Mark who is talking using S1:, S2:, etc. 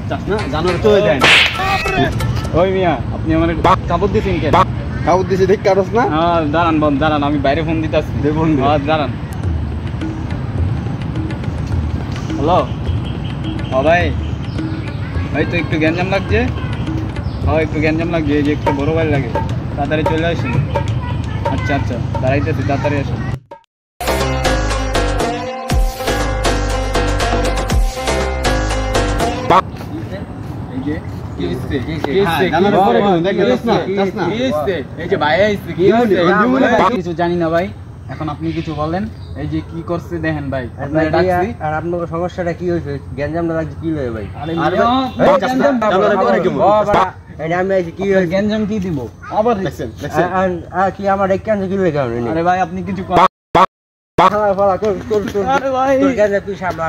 S1: চাস না জানোর চলে দেন ওই মিয়া আপনি আমার কাপড় দিছেন কেন
S2: কাপড় দিছি দেখ কারস না
S1: দাঁড়ান বল দাঁড়ান আমি বাইরে ফোন দিতে আসছি দাঁড়ান হ্যালো ভাই ভাই তো একটু গ্যাঞ্জাম লাগছে একটু গ্যাঞ্জাম লাগছে এই যে একটু বড় ভাই লাগে তাড়াতাড়ি চলে আসুন আচ্ছা আচ্ছা দাঁড়াইতেছি তাড়াতাড়ি আসুন কিছু জানি না ভাই এখন আপনি কিছু বলেন এই যে কি করছে দেখেন ভাই
S3: আর আপনার সমস্যাটা কি হয়েছে গ্যাঞ্জামটা লাগছে কি লয়ে ভাই
S1: গ্যাঞ্জাম কি দিব আবার
S3: কি আমার কি লয়ে
S1: আরে ভাই আপনি কিছু
S3: তুই সামনে